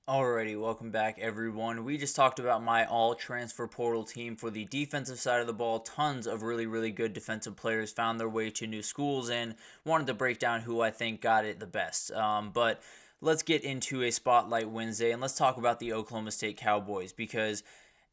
Alrighty, welcome back everyone. We just talked about my all transfer portal team for the defensive side of the ball. Tons of really good defensive players found their way to new schools and wanted to break down who I think got it the best. But let's get into a Spotlight Wednesday and let's talk about the Oklahoma State Cowboys because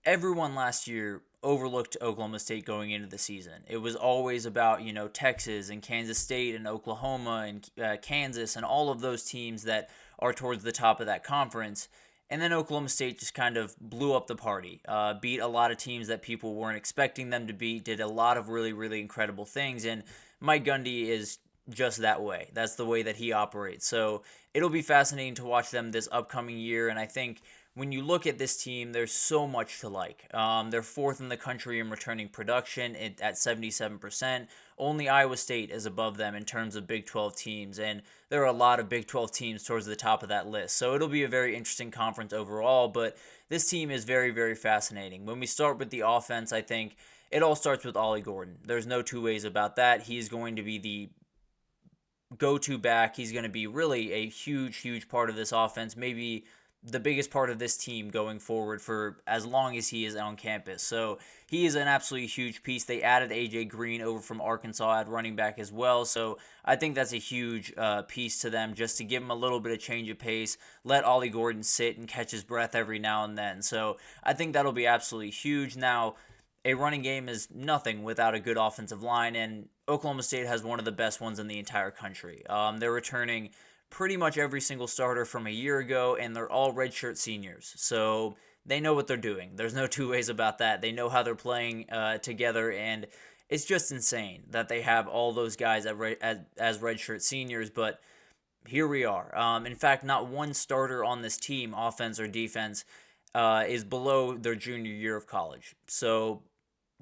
everyone last year overlooked Oklahoma State going into the season. It was always about, Texas and Kansas State and Oklahoma and Kansas and all of those teams that are towards the top of that conference. And then Oklahoma State just kind of blew up the party, beat a lot of teams that people weren't expecting them to beat, did a lot of really incredible things. And Mike Gundy is just that way. That's the way that he operates. So it'll be fascinating to watch them this upcoming year. And I think when you look at this team, there's so much to like. They're fourth in the country in returning production at 77%. Only Iowa State is above them in terms of Big 12 teams, and there are a lot of Big 12 teams towards the top of that list. So it'll be a very interesting conference overall, but this team is very fascinating. When we start with the offense, I think it all starts with Ollie Gordon. There's no two ways about that. He's going to be the go-to back. He's going to be really a huge part of this offense, maybe the biggest part of this team going forward for as long as he is on campus. So he is an absolutely huge piece. They added AJ Green over from Arkansas at running back as well. So I think that's a huge piece to them just to give him a little bit of change of pace, let Ollie Gordon sit and catch his breath every now and then. So I think that'll be absolutely huge. Now, a running game is nothing without a good offensive line, and Oklahoma State has one of the best ones in the entire country. They're returning pretty much every single starter from a year ago, and they're all redshirt seniors. So they know what they're doing. There's no two ways about that. They know how they're playing together, and it's just insane that they have all those guys as redshirt seniors, but here we are. In fact, not one starter on this team, offense or defense, is below their junior year of college. So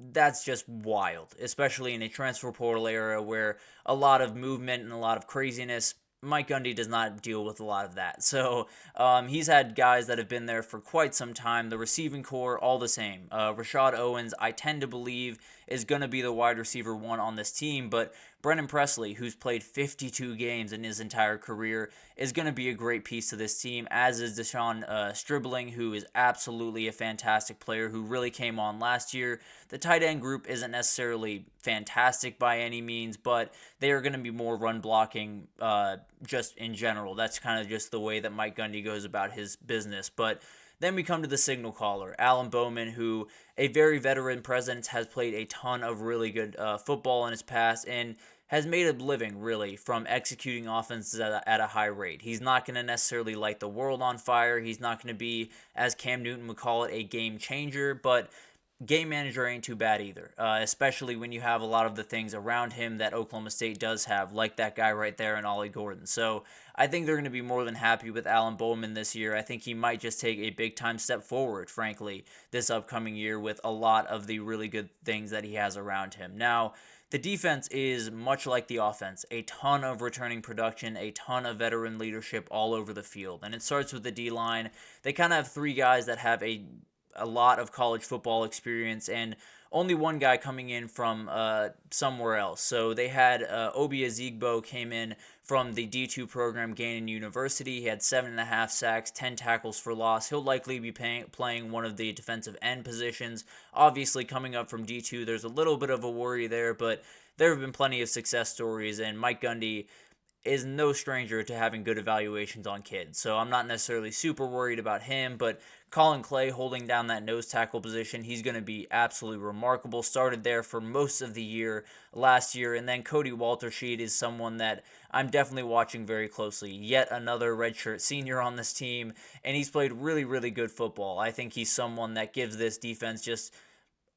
that's just wild, especially in a transfer portal era where a lot of movement and a lot of craziness. Mike Gundy does not deal with a lot of that. So he's had guys that have been there for quite some time. The receiving core, all the same. Rashad Owens, I tend to believe, is going to be the wide receiver one on this team. But Brennan Presley, who's played 52 games in his entire career, is going to be a great piece to this team, as is Deshaun Stribling, who is absolutely a fantastic player who really came on last year. The tight end group isn't necessarily fantastic by any means, but they are going to be more run blocking just in general. That's kind of just the way that Mike Gundy goes about his business. But then we come to the signal caller, Alan Bowman, who a very veteran presence, has played a ton of really good football in his past and has made a living really from executing offenses at a high rate. He's not going to necessarily light the world on fire. He's not going to be, as Cam Newton would call it, a game changer, but game manager ain't too bad either, especially when you have a lot of the things around him that Oklahoma State does have, like that guy right there in Ollie Gordon. So I think they're going to be more than happy with Alan Bowman this year. I think he might just take a big-time step forward, frankly, this upcoming year with a lot of the really good things that he has around him. Now, the defense is much like the offense, a ton of returning production, a ton of veteran leadership all over the field. And it starts with the D-line. They kind of have three guys that have a lot of college football experience and only one guy coming in from somewhere else. So they had Obi Ezigbo came in from the D2 program, Gannon University. He had 7.5 sacks, 10 tackles for loss. He'll likely be playing one of the defensive end positions. Obviously, coming up from D2, there's a little bit of a worry there, but there have been plenty of success stories, and Mike Gundy is no stranger to having good evaluations on kids. So I'm not necessarily super worried about him, but Colin Clay holding down that nose tackle position, he's going to be absolutely remarkable. Started there for most of the year last year, and then Cody Waltersheed is someone that I'm definitely watching very closely. Yet another redshirt senior on this team, and he's played really good football. I think he's someone that gives this defense just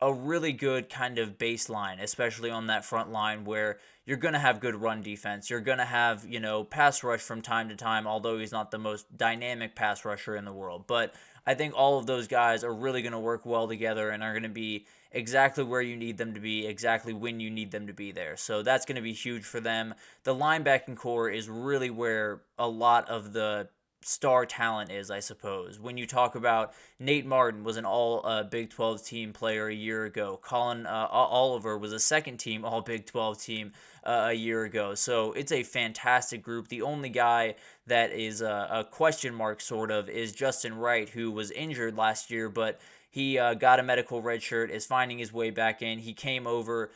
a really good kind of baseline, especially on that front line where you're going to have good run defense. You're going to have, pass rush from time to time, although he's not the most dynamic pass rusher in the world. But I think all of those guys are really going to work well together and are going to be exactly where you need them to be, exactly when you need them to be there. So that's going to be huge for them. The linebacking core is really where a lot of the star talent is, I suppose. When you talk about Nate Martin was an all Big 12 team player a year ago. Colin Oliver was a second team all Big 12 team a year ago. So it's a fantastic group. The only guy that is a question mark sort of is Justin Wright, who was injured last year, but he got a medical red shirt, is finding his way back in. He came over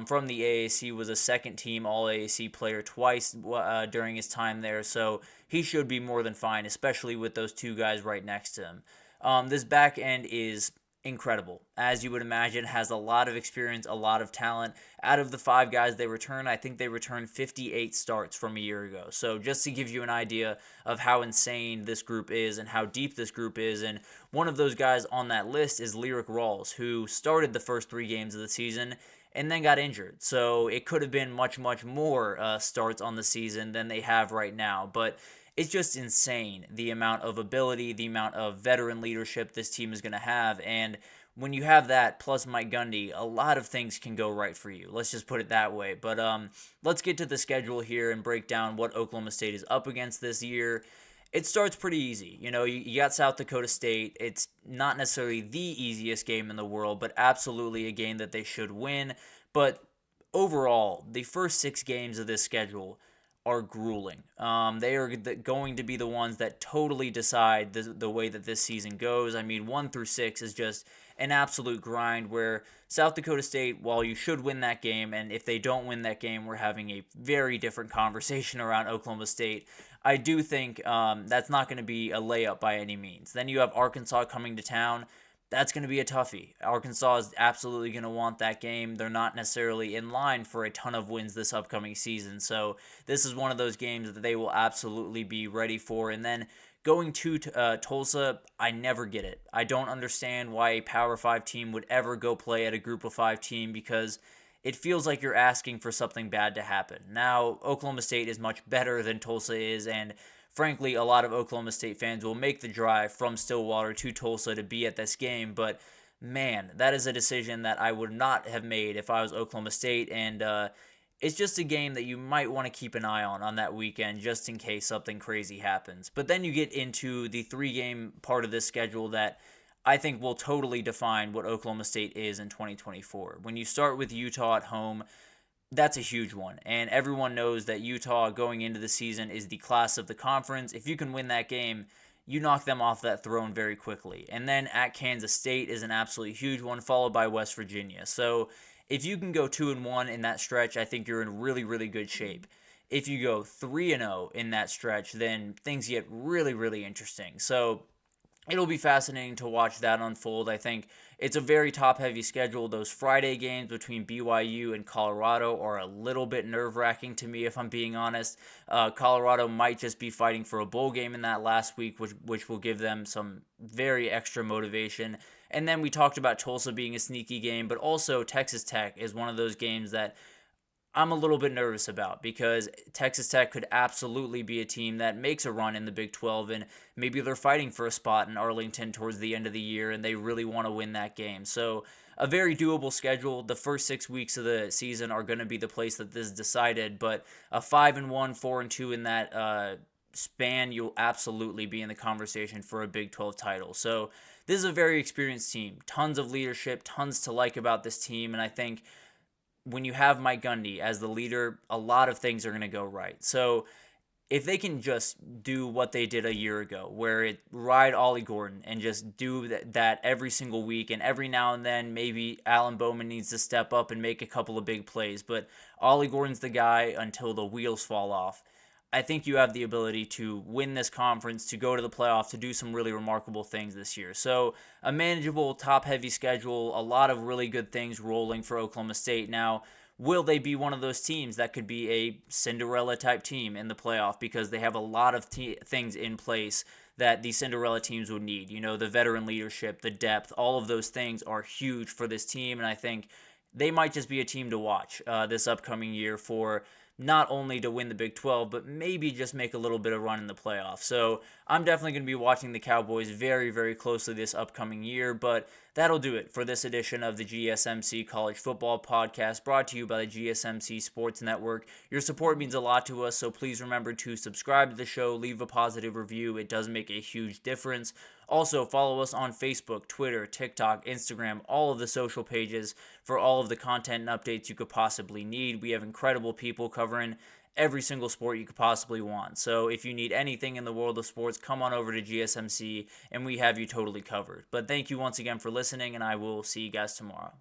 from the AAC, was a second-team All-AAC player twice during his time there, so he should be more than fine, especially with those two guys right next to him. This back end is incredible. As you would imagine, has a lot of experience, a lot of talent. Out of the 5 guys they return, I think they returned 58 starts from a year ago. So just to give you an idea of how insane this group is and how deep this group is, and one of those guys on that list is Lyric Rawls, who started the first 3 games of the season and then got injured. So it could have been much, much more starts on the season than they have right now. But it's just insane, the amount of ability, the amount of veteran leadership this team is going to have. And when you have that, plus Mike Gundy, a lot of things can go right for you. Let's just put it that way. But let's get to the schedule here and break down what Oklahoma State is up against this year. It starts pretty easy. You know, you got South Dakota State. It's not necessarily the easiest game in the world, but absolutely a game that they should win. But overall, the first 6 games of this schedule are grueling. They are going to be the ones that totally decide the way that this season goes. I mean, 1 through 6 is just an absolute grind where South Dakota State, while you should win that game, and if they don't win that game, we're having a very different conversation around Oklahoma State. I do think that's not going to be a layup by any means. Then you have Arkansas coming to town. That's going to be a toughie. Arkansas is absolutely going to want that game. They're not necessarily in line for a ton of wins this upcoming season. So this is one of those games that they will absolutely be ready for. And then going to Tulsa, I never get it. I don't understand why a Power 5 team would ever go play at a Group of 5 team, because it feels like you're asking for something bad to happen. Now, Oklahoma State is much better than Tulsa is, and frankly, a lot of Oklahoma State fans will make the drive from Stillwater to Tulsa to be at this game, but man, that is a decision that I would not have made if I was Oklahoma State, and it's just a game that you might want to keep an eye on that weekend just in case something crazy happens. But then you get into the 3-game part of this schedule that I think will totally define what Oklahoma State is in 2024. When you start with Utah at home, that's a huge one, and everyone knows that Utah going into the season is the class of the conference. If you can win that game, you knock them off that throne very quickly. And then at Kansas State is an absolutely huge one, followed by West Virginia. So if you can go 2-1 in that stretch, I think you're in really, really good shape. If you go 3-0 in that stretch, then things get really, really interesting. So it'll be fascinating to watch that unfold. I think it's a very top-heavy schedule. Those Friday games between BYU and Colorado are a little bit nerve-wracking to me, if I'm being honest. Colorado might just be fighting for a bowl game in that last week, which will give them some very extra motivation. And then we talked about Tulsa being a sneaky game, but also Texas Tech is one of those games that I'm a little bit nervous about, because Texas Tech could absolutely be a team that makes a run in the Big 12, and maybe they're fighting for a spot in Arlington towards the end of the year, and they really want to win that game. So a very doable schedule. The first 6 weeks of the season are going to be the place that this is decided, but a 5-1, 4-2 in that span, you'll absolutely be in the conversation for a Big 12 title. So this is a very experienced team. Tons of leadership, tons to like about this team, and I think when you have Mike Gundy as the leader, a lot of things are going to go right. So if they can just do what they did a year ago, where it ride Ollie Gordon and just do that every single week, and every now and then maybe Alan Bowman needs to step up and make a couple of big plays, but Ollie Gordon's the guy until the wheels fall off. I think you have the ability to win this conference, to go to the playoff, to do some really remarkable things this year. So a manageable, top-heavy schedule, a lot of really good things rolling for Oklahoma State. Now, will they be one of those teams that could be a Cinderella-type team in the playoff, because they have a lot of things in place that the Cinderella teams would need? You know, the veteran leadership, the depth, all of those things are huge for this team, and I think they might just be a team to watch this upcoming year for not only to win the Big 12, but maybe just make a little bit of run in the playoffs. So I'm definitely going to be watching the Cowboys very, very closely this upcoming year, but that'll do it for this edition of the GSMC College Football Podcast, brought to you by the GSMC Sports Network. Your support means a lot to us, so please remember to subscribe to the show, leave a positive review. It does make a huge difference. Also, follow us on Facebook, Twitter, TikTok, Instagram, all of the social pages for all of the content and updates you could possibly need. We have incredible people covering every single sport you could possibly want. So if you need anything in the world of sports, come on over to GSMC and we have you totally covered. But thank you once again for listening, and I will see you guys tomorrow.